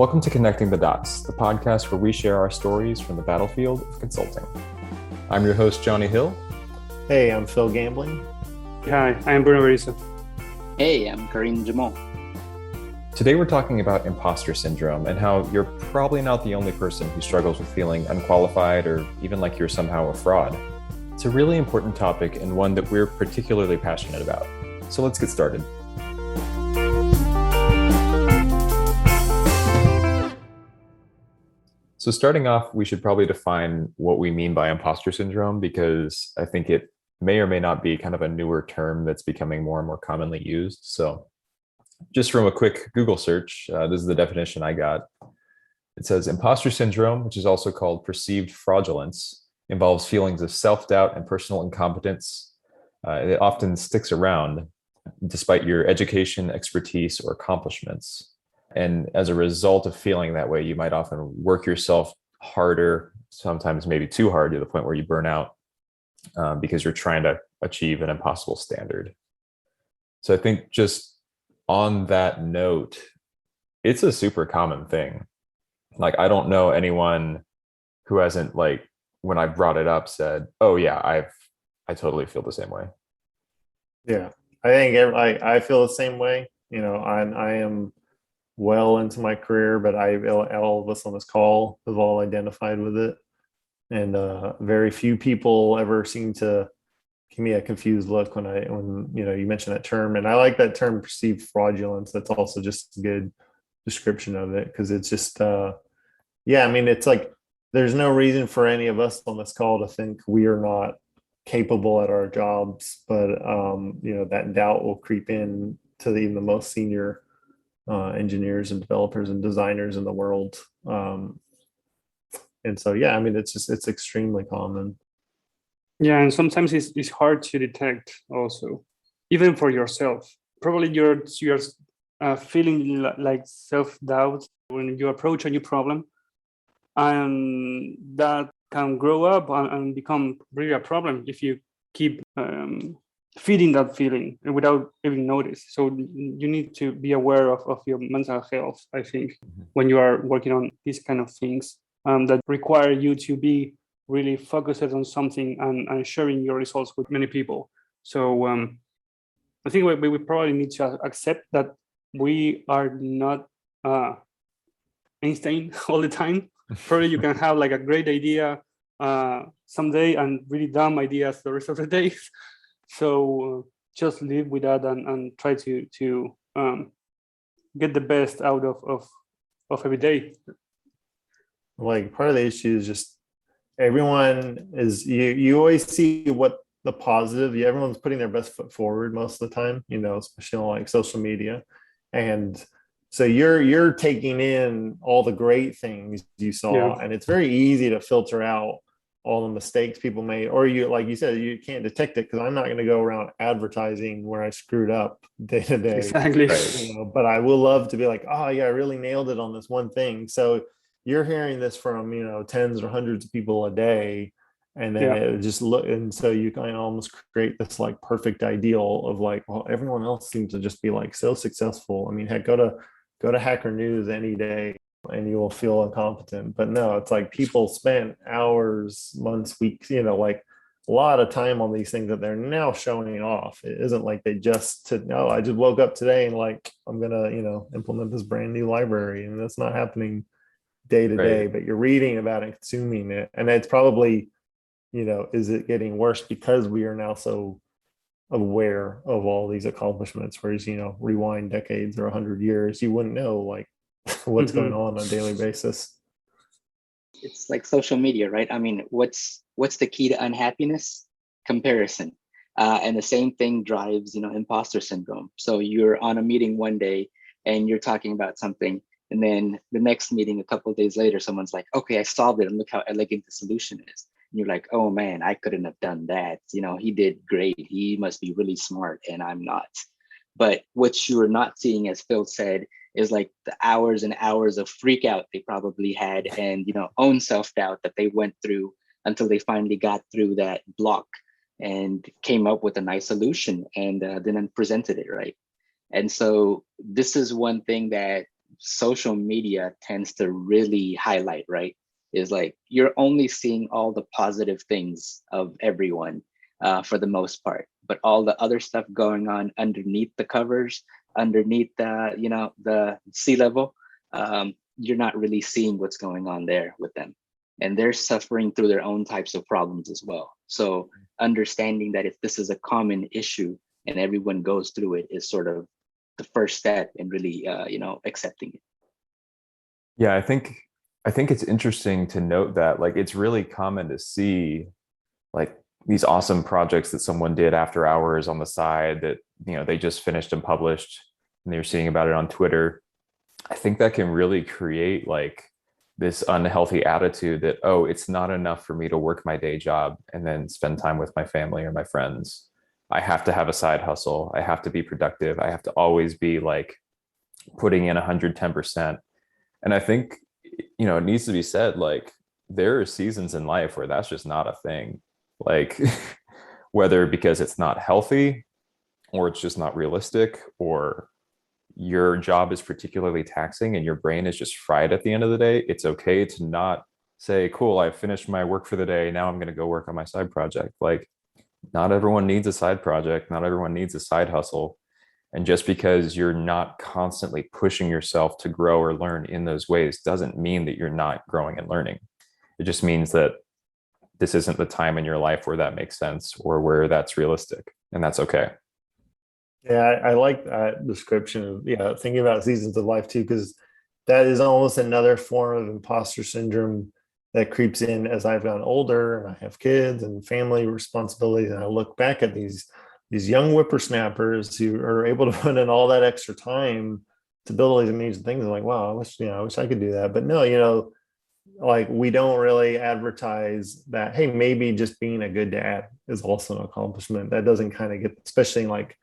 Welcome to Connecting the Dots, the podcast where we share our stories from the battlefield of consulting. I'm your host, Johnny Hill. Hey, I'm Phil Gambling. Hi, I'm Bruno Barisa. Hey, I'm Karim Jamal. Today we're talking about imposter syndrome and how you're probably not the only person who struggles with feeling unqualified or even like you're somehow a fraud. It's a really important topic and one that we're particularly passionate about. So let's get started. So starting off, we should probably define what we mean by imposter syndrome, because I think it may or may not be kind of a newer term that's becoming more and more commonly used. So just from a quick Google search, this is the definition I got. It says imposter syndrome, which is also called perceived fraudulence, involves feelings of self-doubt and personal incompetence. It often sticks around despite your education, expertise, or accomplishments. And as a result of feeling that way, you might often work yourself harder, sometimes maybe too hard to the point where you burn out because you're trying to achieve an impossible standard. So I think just on that note, it's a super common thing. Like, I don't know anyone who hasn't, like, when I brought it up, said, "Oh yeah, I totally feel the same way." Yeah, I think I feel the same way. You know, I am well into my career, but all of us on this call have all identified with it, and very few people ever seem to give me a confused look when you mention that term. And I like that term, perceived fraudulence. That's also just a good description of it, because it's just it's like there's no reason for any of us on this call to think we are not capable at our jobs, but that doubt will creep in to even the most senior engineers and developers and designers in the world. And so, it's extremely common. Yeah, and sometimes it's hard to detect also, even for yourself. Probably you're feeling like self-doubt when you approach a new problem, and that can grow up and become really a problem if you keep feeding that feeling without even notice. So you need to be aware of your mental health, I think, when you are working on these kind of things that require you to be really focused on something and sharing your results with many people. So I think we probably need to accept that we are not Einstein all the time. Probably you can have like a great idea someday and really dumb ideas the rest of the day. So just live with that and try to get the best out of every day. Like, part of the issue is just everyone is, you always see what the positive, everyone's putting their best foot forward most of the time, especially on like social media. And so you're taking in all the great things you saw, yeah. And it's very easy to filter out all the mistakes people made, or you, like you said, you can't detect it, because I'm not going to go around advertising where I screwed up day to day. Exactly. But I will love to be like, oh yeah, I really nailed it on this one thing. So you're hearing this from, tens or hundreds of people a day, and then it just look, and so you kind of almost create this like perfect ideal of like, well, everyone else seems to just be like so successful. I mean, heck, go to Hacker News any day and you will feel incompetent. But no, it's like people spent hours, months, weeks, like a lot of time on these things that they're now showing off. It isn't like they I just woke up today and like, I'm going to, implement this brand new library, and that's not happening day to day, but you're reading about it, consuming it. And it's probably, is it getting worse because we are now so aware of all these accomplishments, whereas, rewind decades or 100 years, you wouldn't know like what's going on a daily basis. It's like social media, right? I mean, what's the key to unhappiness? Comparison. And the same thing drives, imposter syndrome. So you're on a meeting one day and you're talking about something, and then the next meeting, a couple of days later, someone's like, okay, I solved it, and look how elegant the solution is. And you're like, oh man, I couldn't have done that. He did great. He must be really smart and I'm not. But what you're not seeing, as Phil said, is like the hours and hours of freak out they probably had, and own self-doubt that they went through until they finally got through that block and came up with a nice solution and then presented it, right? And so this is one thing that social media tends to really highlight, right? Is like you're only seeing all the positive things of everyone for the most part, but all the other stuff going on underneath the covers, underneath the, you know, the sea level, you're not really seeing what's going on there with them. And they're suffering through their own types of problems as well. So understanding that if this is a common issue and everyone goes through it is sort of the first step in really, you know, accepting it. Yeah, I think it's interesting to note that like it's really common to see like these awesome projects that someone did after hours on the side that, you know, they just finished and published and they're seeing about it on Twitter. I think that can really create like this unhealthy attitude that, oh, it's not enough for me to work my day job and then spend time with my family or my friends. I have to have a side hustle. I have to be productive. I have to always be like putting in 110%. And I think, you know, it needs to be said, like, there are seasons in life where that's just not a thing. Like, whether because it's not healthy or it's just not realistic or your job is particularly taxing and your brain is just fried at the end of the day, it's okay to not say, cool, I've finished my work for the day. Now I'm going to go work on my side project. Like, not everyone needs a side project. Not everyone needs a side hustle. And just because you're not constantly pushing yourself to grow or learn in those ways doesn't mean that you're not growing and learning. It just means that this isn't the time in your life where that makes sense or where that's realistic. And that's okay. Yeah, I like that description of, yeah, thinking about seasons of life too, because that is almost another form of imposter syndrome that creeps in as I've gotten older and I have kids and family responsibilities. And I look back at these young whippersnappers who are able to put in all that extra time to build all these amazing things. I'm like, wow, I wish I could do that. But no, you know, like we don't really advertise that, hey, maybe just being a good dad is also an accomplishment. That doesn't kind of get, especially like,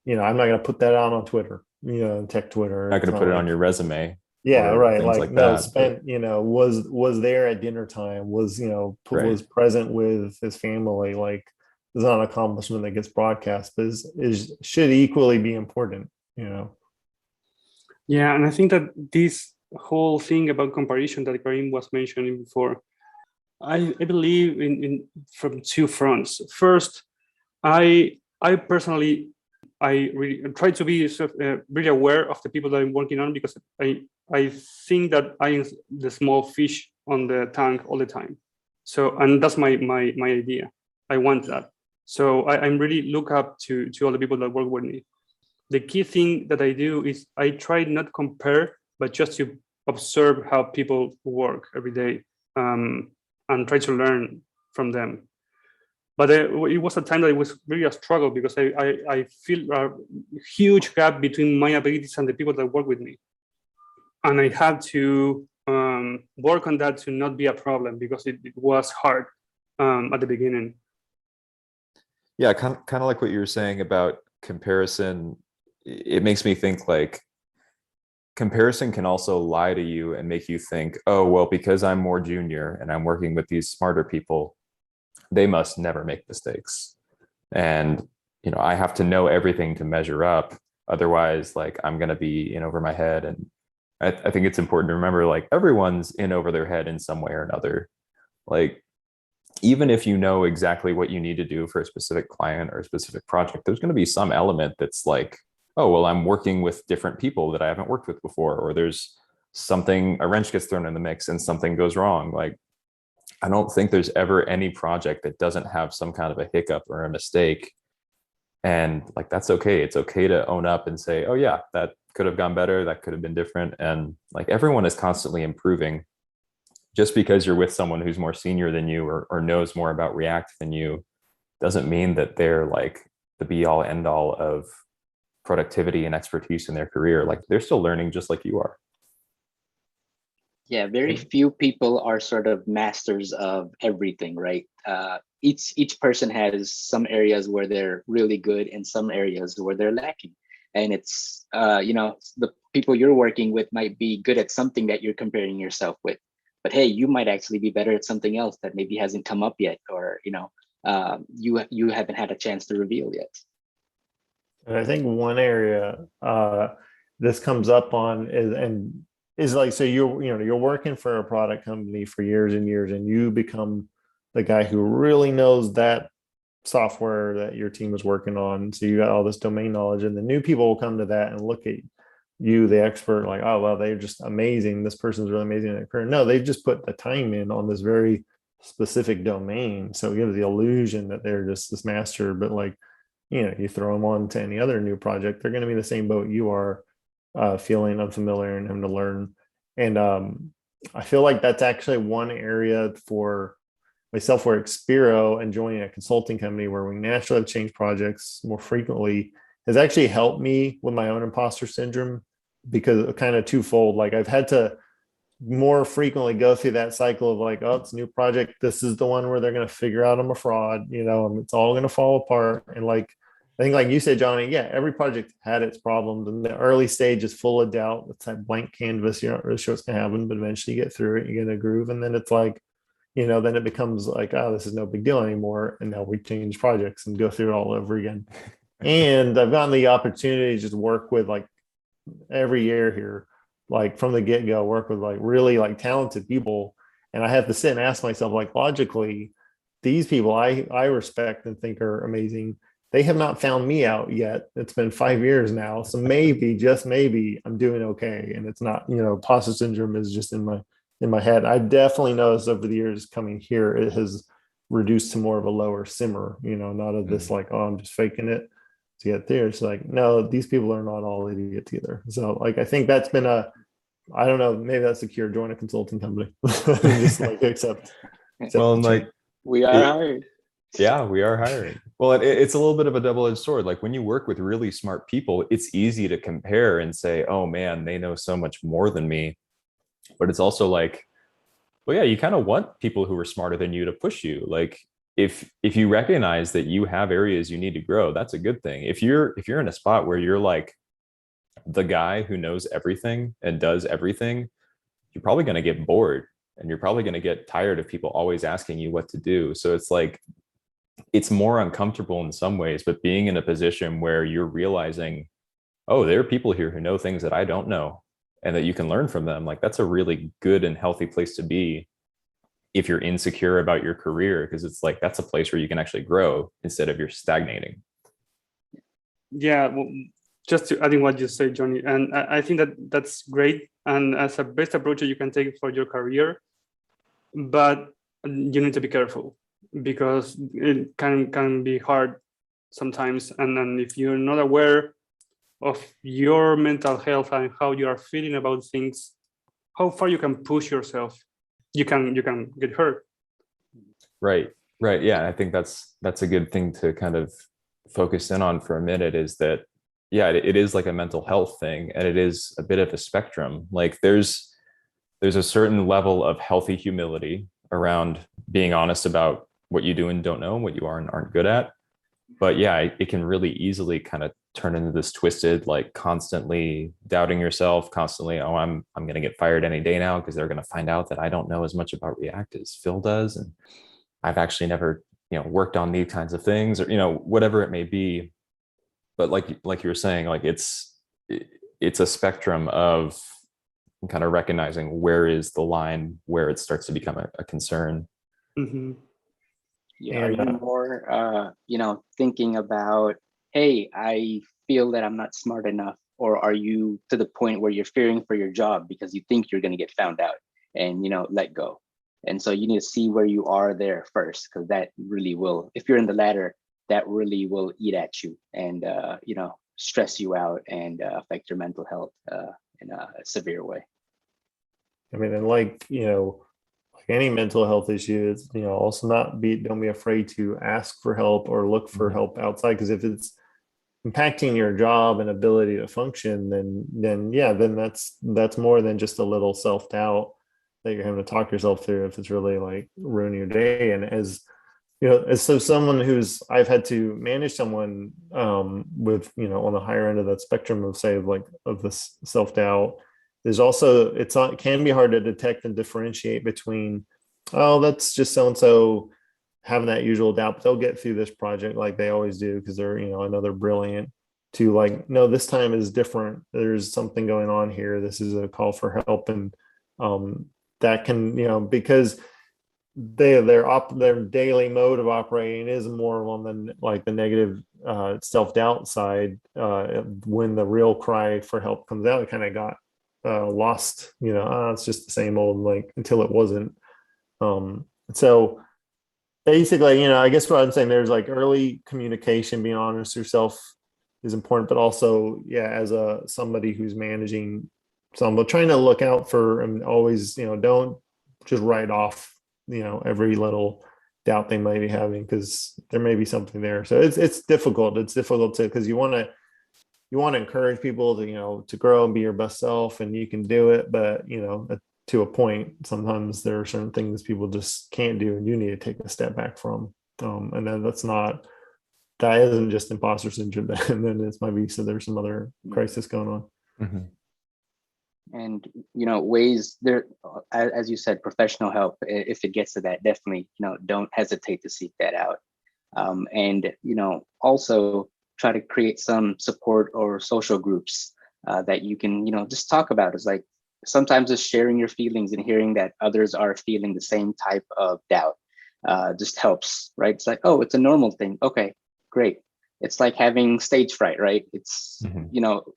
you know, I'm not going to put that out on Twitter, you know, tech Twitter. Not going to put it like, on your resume. yeah, right. Things Like, like no, that. spent, you know, was there at dinner time, was, you know, Right. was present with his family. Like, it's not an accomplishment that gets broadcast, but is should equally be important, you know. Yeah, and I think that this whole thing about comparison that Karim was mentioning before, I believe in from two fronts. First, I personally really try to be really aware of the people that I'm working on, because I think that I am the small fish on the tank all the time. So, and that's my idea. I want that. So I'm really look up to all the people that work with me. The key thing that I do is I try not compare, but just to observe how people work every day, and try to learn from them. But it was a time that it was really a struggle, because I feel a huge gap between my abilities and the people that work with me. And I had to work on that to not be a problem, because it was hard at the beginning. Yeah, kind of like what you were saying about comparison. It makes me think like comparison can also lie to you and make you think, oh, well, because I'm more junior and I'm working with these smarter people, they must never make mistakes. And, you know, I have to know everything to measure up. Otherwise, like, I'm going to be in over my head. And I think it's important to remember, like, everyone's in over their head in some way or another. Like, even if you know exactly what you need to do for a specific client or a specific project, there's going to be some element that's like, oh, well, I'm working with different people that I haven't worked with before, or there's something, a wrench gets thrown in the mix and something goes wrong. Like, I don't think there's ever any project that doesn't have some kind of a hiccup or a mistake. And like, that's okay. It's okay to own up and say, oh yeah, that could have gone better. That could have been different. And like, everyone is constantly improving. Just because you're with someone who's more senior than you or knows more about React than you doesn't mean that they're like the be all end all of productivity and expertise in their career. Like, they're still learning just like you are. Yeah, very few people are sort of masters of everything, right? Each person has some areas where they're really good and some areas where they're lacking. And it's, you know, the people you're working with might be good at something that you're comparing yourself with. But hey, you might actually be better at something else that maybe hasn't come up yet, or, you know, you haven't had a chance to reveal yet. And I think one area this comes up on is, and is like, so you're working for a product company for years and years, and you become the guy who really knows that software that your team is working on. So you got all this domain knowledge, and the new people will come to that and look at you, the expert, like, oh, well, they're just amazing. This person's really amazing at career. No, they just put the time in on this very specific domain. So it gives the illusion that they're just this master, but like, you throw them on to any other new project, they're going to be in the same boat you are, feeling unfamiliar and having to learn. And I feel like that's actually one area for myself where Expiro and joining a consulting company where we naturally have changed projects more frequently has actually helped me with my own imposter syndrome, because kind of twofold. Like I've had to more frequently go through that cycle of like, oh, it's a new project. This is the one where they're going to figure out I'm a fraud, and it's all going to fall apart. And like, I think like you said, Johnny, yeah, every project had its problems, and the early stage is full of doubt. It's that blank canvas. You're not really sure what's going to happen, but eventually you get through it, you get in a groove. And then it's like, then it becomes like, oh, this is no big deal anymore. And now we change projects and go through it all over again. And I've gotten the opportunity to just work with like every year here, like from the get-go, work with like really like talented people. And I have to sit and ask myself, like, logically, these people I respect and think are amazing, they have not found me out yet. It's been 5 years now. So maybe, just maybe, I'm doing okay. And it's not, imposter syndrome is just in my head. I definitely noticed over the years coming here, it has reduced to more of a lower simmer, not of this like, oh, I'm just faking it to get there. It's like, no, these people are not all idiots either. So like, I think that's been I don't know, maybe that's the cure. Join a consulting company. Just like accept Well, and like we are hired. Yeah, we are hiring. Well, it's a little bit of a double-edged sword. Like when you work with really smart people, it's easy to compare and say, oh man, they know so much more than me. But it's also like, well, yeah, you kind of want people who are smarter than you to push you. Like if you recognize that you have areas you need to grow, that's a good thing. If you're in a spot where you're like the guy who knows everything and does everything, you're probably going to get bored, and you're probably going to get tired of people always asking you what to do. So it's like, it's more uncomfortable in some ways, but being in a position where you're realizing, oh, there are people here who know things that I don't know, and that you can learn from them. Like that's a really good and healthy place to be if you're insecure about your career, because it's like, that's a place where you can actually grow instead of you're stagnating. Yeah, well, just to adding what you say, Johnny, and I think that's great, and as a best approach you can take for your career, but you need to be careful because it can be hard sometimes, and if you're not aware of your mental health and how you are feeling about things, how far you can push yourself, you can get hurt. Right. Yeah, I think that's a good thing to kind of focus in on for a minute, is that, yeah, it is like a mental health thing, and it is a bit of a spectrum. Like there's a certain level of healthy humility around being honest about what you do and don't know, and what you are and aren't good at. But yeah, it can really easily kind of turn into this twisted, like constantly doubting yourself, constantly, oh, I'm going to get fired any day now because they're going to find out that I don't know as much about React as Phil does, and I've actually never, worked on these kinds of things, or whatever it may be. But like you were saying, like it's a spectrum of kind of recognizing where is the line where it starts to become a concern. Mm-hmm. Yeah, are you more, thinking about, hey, I feel that I'm not smart enough, or are you to the point where you're fearing for your job because you think you're going to get found out and, let go? And so you need to see where you are there first, because that really will, if you're in the latter, that really will eat at you and, stress you out and affect your mental health in a severe way. I mean, and like any mental health issue, it's also don't be afraid to ask for help or look for help outside, because if it's impacting your job and ability to function, then that's more than just a little self-doubt that you're having to talk yourself through if it's really like ruining your day. And as someone I've had to manage someone with on the higher end of that spectrum of, say, like of this self-doubt, there's also, it can be hard to detect and differentiate between, oh, that's just so-and-so having that usual doubt, but they'll get through this project like they always do because they're, I know they're brilliant. to like, no, this time is different. There's something going on here. This is a call for help. And that can, because their daily mode of operating is more on the like the negative self-doubt side. When the real cry for help comes out, it kind of got lost, it's just the same old, like, until it wasn't. So basically, I guess what I'm saying, there's like early communication, being honest with yourself is important, but also, as somebody who's managing some, trying to look out for, and always, don't just write off, every little doubt they might be having, because there may be something there. So it's difficult. It's difficult to, because you want to encourage people to, to grow and be your best self, and you can do it, but to a point, sometimes there are certain things people just can't do, and you need to take a step back from. And then that isn't just imposter syndrome, and then it's might be, so there's some other crisis going on. Mm-hmm. And ways there, as you said, professional help, if it gets to that, definitely don't hesitate to seek that out. And also try to create some support or social groups that you can just talk about. It's like, sometimes just sharing your feelings and hearing that others are feeling the same type of doubt just helps, right? It's like, oh, it's a normal thing. Okay, great. It's like having stage fright, right? It's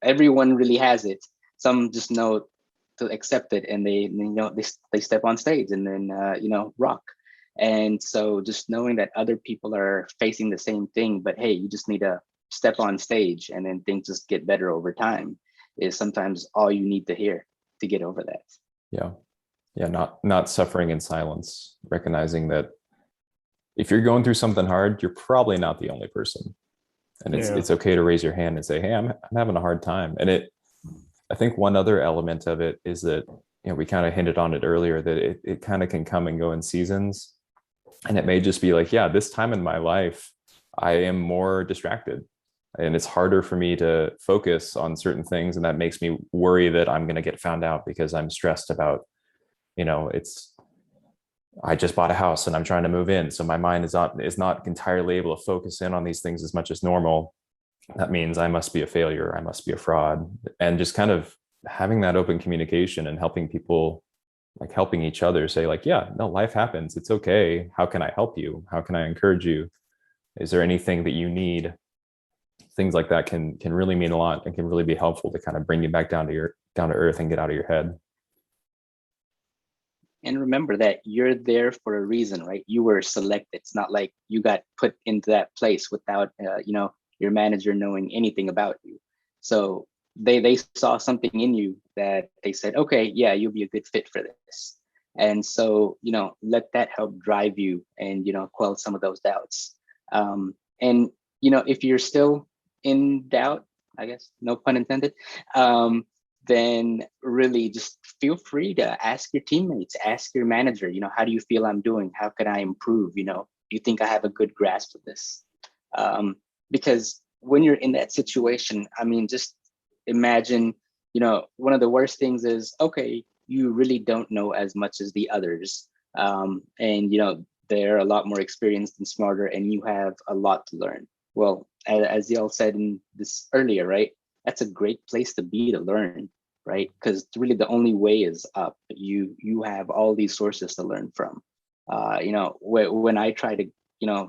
everyone really has it. Some just know to accept it, and they step on stage and then rock. And so just knowing that other people are facing the same thing, but hey, you just need to step on stage, and then things just get better over time, is sometimes all you need to hear to get over that. Not suffering in silence, recognizing that if you're going through something hard, you're probably not the only person, and it's okay to raise your hand and say, hey, I'm having a hard time. And I think one other element of it is that, we kind of hinted on it earlier, that it kind of can come and go in seasons. And it may just be like, this time in my life, I am more distracted, and it's harder for me to focus on certain things. And that makes me worry that I'm going to get found out, because I'm stressed about, I just bought a house and I'm trying to move in. So my mind is not entirely able to focus in on these things as much as normal. That means I must be a failure. I must be a fraud. And just kind of having that open communication and helping people, like helping each other, say like, no, life happens. It's okay. How can I help you? How can I encourage you? Is there anything that you need? Things like that can really mean a lot, and can really be helpful to kind of bring you back down to earth and get out of your head. And remember that you're there for a reason, right? You were selected. It's not like you got put into that place without, your manager knowing anything about you. So they saw something in you that they said, okay, you'll be a good fit for this. And so, let that help drive you and, quell some of those doubts. And, if you're still in doubt, I guess, no pun intended, then really just feel free to ask your teammates, ask your manager, how do you feel I'm doing? How can I improve? Do you think I have a good grasp of this? Because when you're in that situation, I mean, just imagine, one of the worst things is, okay, you really don't know as much as the others. And, they're a lot more experienced and smarter, and you have a lot to learn. Well, as y'all said in this earlier, right? That's a great place to be to learn, right? Because really the only way is up. You have all these sources to learn from. When I try to,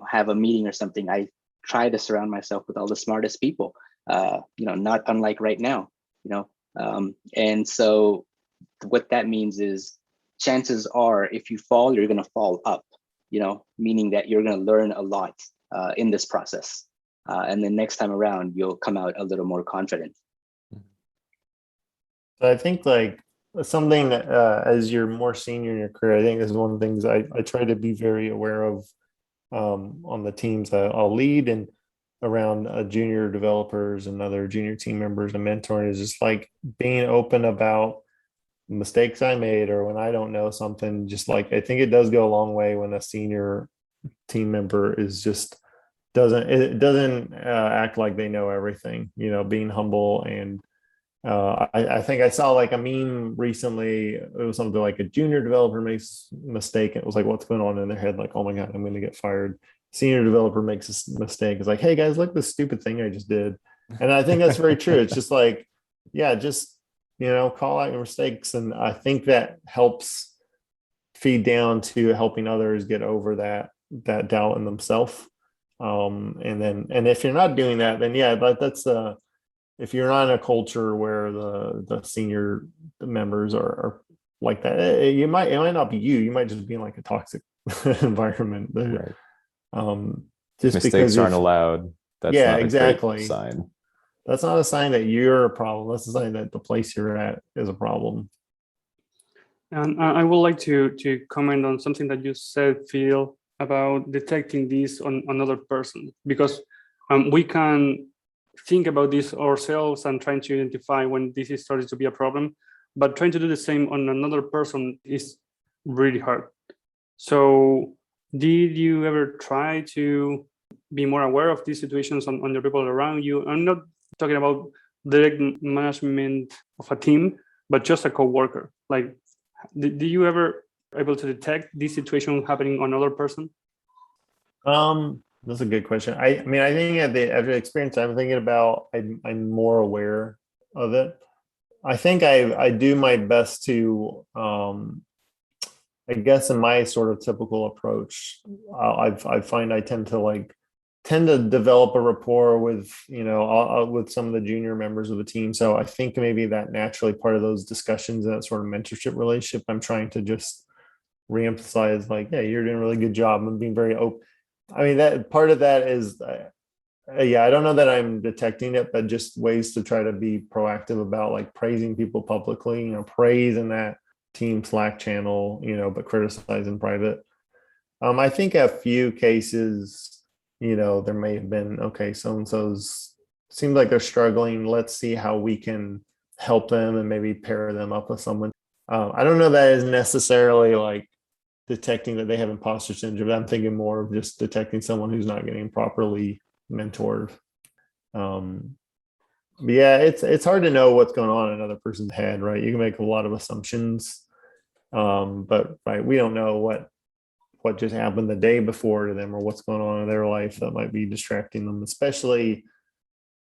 have a meeting or something, I try to surround myself with all the smartest people, not unlike right now, and so what that means is, chances are if you fall, you're going to fall up, meaning that you're going to learn a lot in this process. And then next time around, you'll come out a little more confident. So I think like something that as you're more senior in your career, I think is one of the things I try to be very aware of on the teams that I'll lead, and around junior developers and other junior team members and mentoring, is just like being open about mistakes I made, or when I don't know something. Just like, I think it does go a long way when a senior team member is just doesn't act like they know everything, being humble. And I think I saw like a meme recently. It was something like a junior developer makes a mistake. It was like, what's going on in their head? Like, oh my God, I'm going to get fired. Senior developer makes a mistake. It's like, hey guys, look, this stupid thing I just did. And I think that's very true. It's just like, yeah, just, call out your mistakes. And I think that helps feed down to helping others get over that doubt in themselves. And if you're not doing that, then yeah, but that's if you're not in a culture where the senior members are like that, it might not be you. You might just be in like a toxic environment. Right. Just Mistakes because aren't allowed. That's yeah, not a great exactly. sign. That's not a sign that you're a problem. That's a sign that the place you're at is a problem. And I would like to comment on something that you said, Phil, about detecting this on another person, because we can think about this ourselves and trying to identify when this is starting to be a problem, but trying to do the same on another person is really hard. So did you ever try to be more aware of these situations on the people around you? I'm not talking about direct management of a team, but just a coworker. Like, did you ever able to detect this situation happening on another person? That's a good question. I mean, I think after the experience I'm thinking about, I'm more aware of it. I think I do my best to, I guess in my sort of typical approach, I find I tend to develop a rapport with, with some of the junior members of the team. So I think maybe that naturally part of those discussions, that sort of mentorship relationship, I'm trying to just reemphasize like, yeah, you're doing a really good job. I'm being very open. I mean, that part of that is, yeah, I don't know that I'm detecting it, but just ways to try to be proactive about like praising people publicly, praise in that team Slack channel, but criticize in private. I think a few cases, there may have been, okay, so-and-so's seems like they're struggling. Let's see how we can help them and maybe pair them up with someone. I don't know that is necessarily like detecting that they have imposter syndrome. I'm thinking more of just detecting someone who's not getting properly mentored. But yeah, it's hard to know what's going on in another person's head, right? You can make a lot of assumptions, but right, we don't know what just happened the day before to them or what's going on in their life that might be distracting them, especially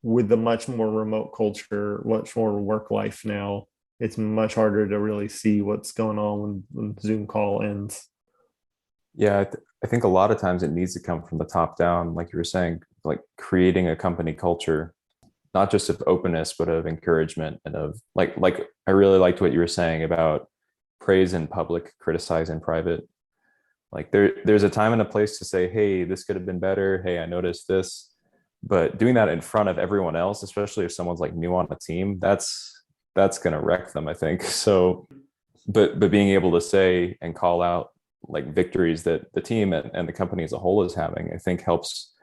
with the much more remote culture, much more work life now. It's much harder to really see what's going on when Zoom call ends. Yeah, I think a lot of times it needs to come from the top down, like you were saying, like creating a company culture, not just of openness, but of encouragement and of like I really liked what you were saying about praise in public, criticize in private. Like there's a time and a place to say, hey, this could have been better. Hey, I noticed this. But doing that in front of everyone else, especially if someone's like new on a team, that's gonna wreck them, I think. So, but being able to say and call out like victories that the team and the company as a whole is having, I think helps.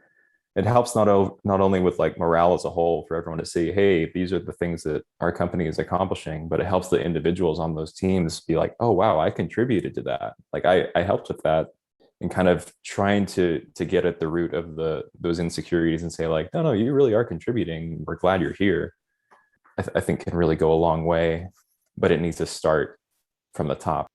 It helps not only with like morale as a whole for everyone to see, hey, these are the things that our company is accomplishing, but it helps the individuals on those teams be like, oh wow, I contributed to that. Like I helped with that, and kind of trying to get at the root of those insecurities and say like, no, you really are contributing. We're glad you're here. I think can really go a long way, but it needs to start from the top.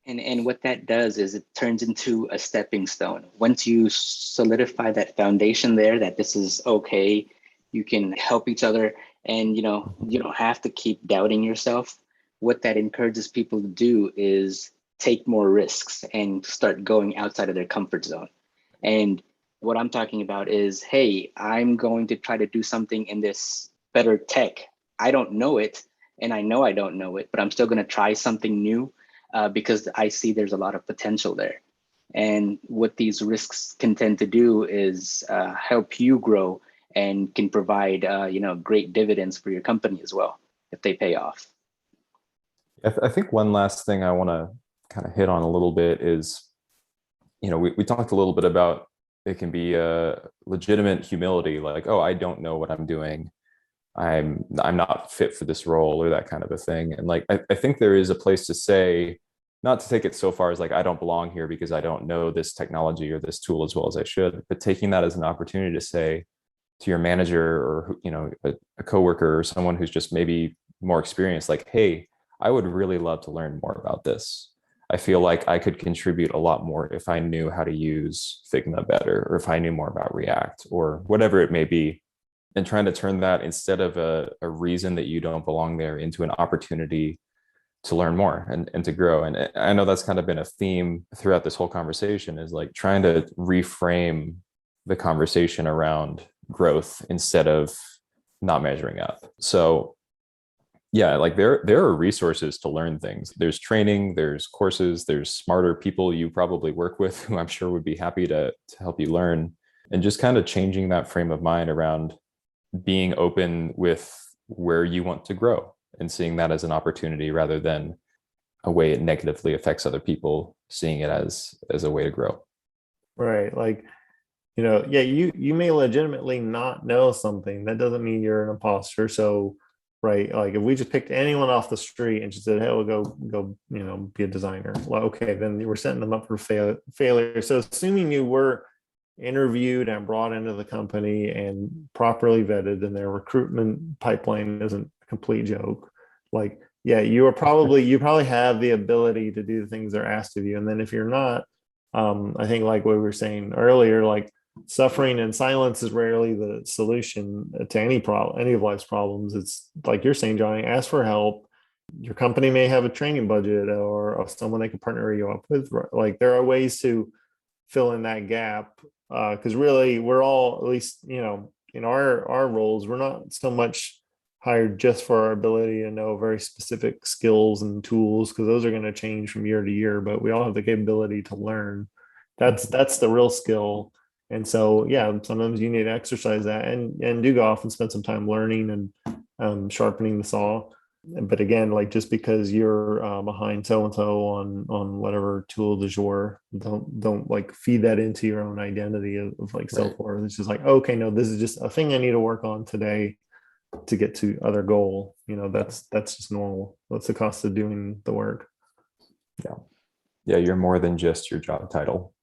And what that does is it turns into a stepping stone. Once you solidify that foundation there, that this is okay, you can help each other, and you don't have to keep doubting yourself. What that encourages people to do is take more risks and start going outside of their comfort zone. And what I'm talking about is, hey, I'm going to try to do something in this better tech. I don't know it, and I know I don't know it, but I'm still going to try something new. Because I see there's a lot of potential there. And what these risks can tend to do is help you grow and can provide great dividends for your company as well if they pay off. I think one last thing I want to kind of hit on a little bit is, we talked a little bit about it can be a legitimate humility, like, oh, I don't know what I'm doing. I'm not fit for this role, or that kind of a thing. And like I think there is a place to say, not to take it so far as like I don't belong here because I don't know this technology or this tool as well as I should, but taking that as an opportunity to say to your manager or a coworker or someone who's just maybe more experienced, like, hey, I would really love to learn more about this. I feel like I could contribute a lot more if I knew how to use Figma better, or if I knew more about React or whatever it may be. and trying to turn that, instead of a reason that you don't belong there, into an opportunity to learn more and to grow. And I know that's kind of been a theme throughout this whole conversation, is like trying to reframe the conversation around growth instead of not measuring up. So yeah, like there are resources to learn things. There's training, there's courses, there's smarter people you probably work with who I'm sure would be happy to help you learn. And just kind of changing that frame of mind around being open with where you want to grow and seeing that as an opportunity rather than a way it negatively affects other people, seeing it as a way to grow. Right. Like, yeah, you may legitimately not know something. That doesn't mean you're an imposter. So, right, like if we just picked anyone off the street and just said, hey, we'll go, be a designer. Well, okay, then we're setting them up for failure. So assuming you were interviewed and brought into the company and properly vetted, and their recruitment pipeline isn't a complete joke, like, yeah, you probably have the ability to do the things they're asked of you. And then if you're not, I think like what we were saying earlier, like suffering in silence is rarely the solution to any problem, any of life's problems. It's like you're saying, Johnny, ask for help. Your company may have a training budget or someone they can partner you up with. Like there are ways to fill in that gap, because really we're all, at least in our roles, we're not so much hired just for our ability to know very specific skills and tools, because those are going to change from year to year, but we all have the capability to learn. That's the real skill. And so yeah, sometimes you need to exercise that and do go off and spend some time learning and sharpening the saw. But again, like just because you're behind so and so on whatever tool du jour, don't like feed that into your own identity of like self-worth. It's just like, okay, no, this is just a thing I need to work on today to get to other goal. That's just normal. What's the cost of doing the work? Yeah, you're more than just your job title,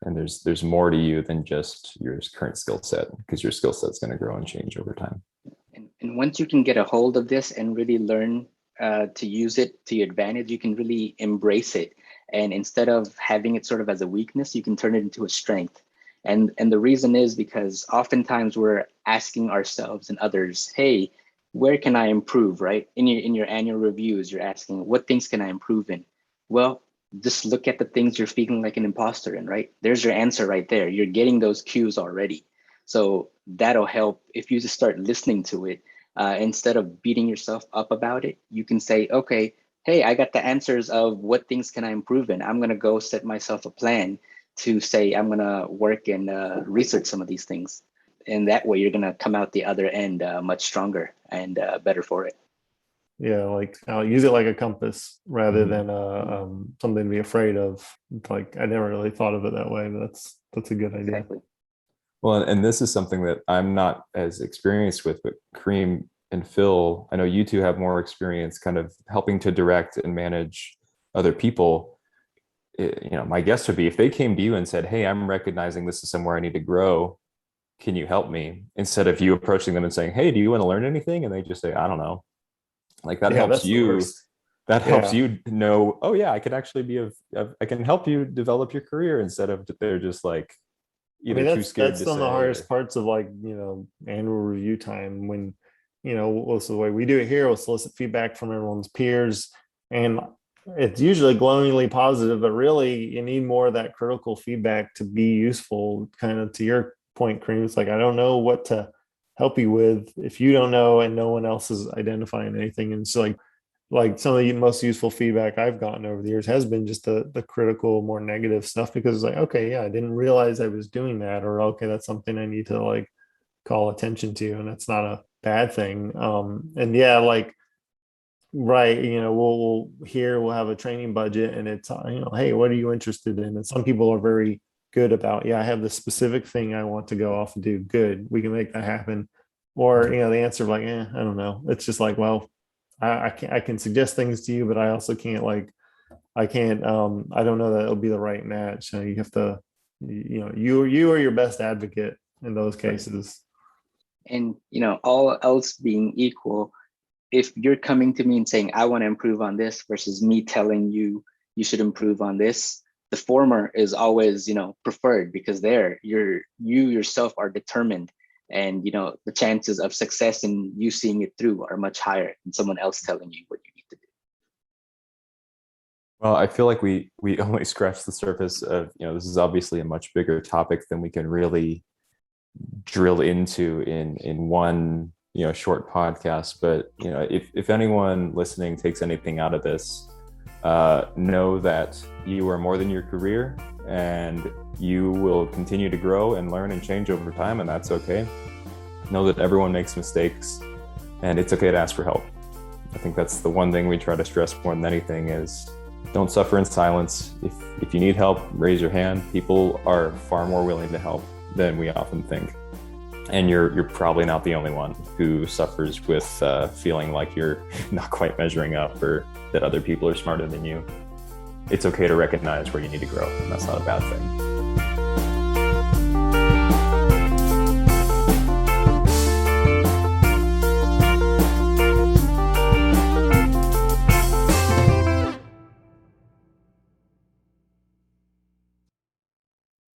and there's more to you than just your current skill set, because your skill set's going to grow and change over time. And once you can get a hold of this and really learn to use it to your advantage, you can really embrace it. And instead of having it sort of as a weakness, you can turn it into a strength. And the reason is because oftentimes we're asking ourselves and others, hey, where can I improve, right? In your annual reviews, you're asking, what things can I improve in? Well, just look at the things you're feeling like an imposter in, right? There's your answer right there. You're getting those cues already. So that'll help if you just start listening to it. Instead of beating yourself up about it, you can say, okay, hey, I got the answers of what things can I improve in. I'm going to go set myself a plan to say, I'm going to work and research some of these things. And that way you're going to come out the other end much stronger and better for it. Yeah, like I'll use it like a compass rather than something to be afraid of. Like I never really thought of it that way, but that's a good idea. Exactly. Well, and this is something that I'm not as experienced with, but Kareem and Phil, I know you two have more experience kind of helping to direct and manage other people. My guess would be if they came to you and said, hey, I'm recognizing this is somewhere I need to grow. Can you help me? Instead of you approaching them and saying, hey, do you want to learn anything? And they just say, I don't know. Like that helps you. That helps you know, oh yeah, I can actually I can help you develop your career, instead of they're just like, that's one of the hardest parts of like annual review time, when what's the way we do it here, we'll solicit feedback from everyone's peers, and it's usually glowingly positive, but really you need more of that critical feedback to be useful. Kind of to your point, Kareem, it's like I don't know what to help you with if you don't know and no one else is identifying anything. And so like some of the most useful feedback I've gotten over the years has been just the critical, more negative stuff, because it's like, okay, yeah, I didn't realize I was doing that, or okay, that's something I need to like call attention to, and that's not a bad thing. And yeah, like, right, we'll have a training budget, and it's hey, what are you interested in? And some people are very good about, yeah, I have this specific thing I want to go off and do. Good, we can make that happen. Or the answer of like, I don't know. It's just like, well, I can suggest things to you, but I also can't I don't know that it'll be the right match. So you have to, you are your best advocate in those cases. And all else being equal, if you're coming to me and saying, I want to improve on this, versus me telling you you should improve on this, the former is always preferred, because there you yourself are determined And the chances of success and you seeing it through are much higher than someone else telling you what you need to do. Well, I feel like we only scratched the surface of, this is obviously a much bigger topic than we can really drill into in one short podcast. But if anyone listening takes anything out of this, know that you are more than your career, and you will continue to grow and learn and change over time, and that's okay. Know that everyone makes mistakes, and it's okay to ask for help. I think that's the one thing we try to stress more than anything is don't suffer in silence. If you need help, raise your hand. People are far more willing to help than we often think. And you're probably not the only one who suffers with feeling like you're not quite measuring up, or that other people are smarter than you. It's okay to recognize where you need to grow, and that's not a bad thing.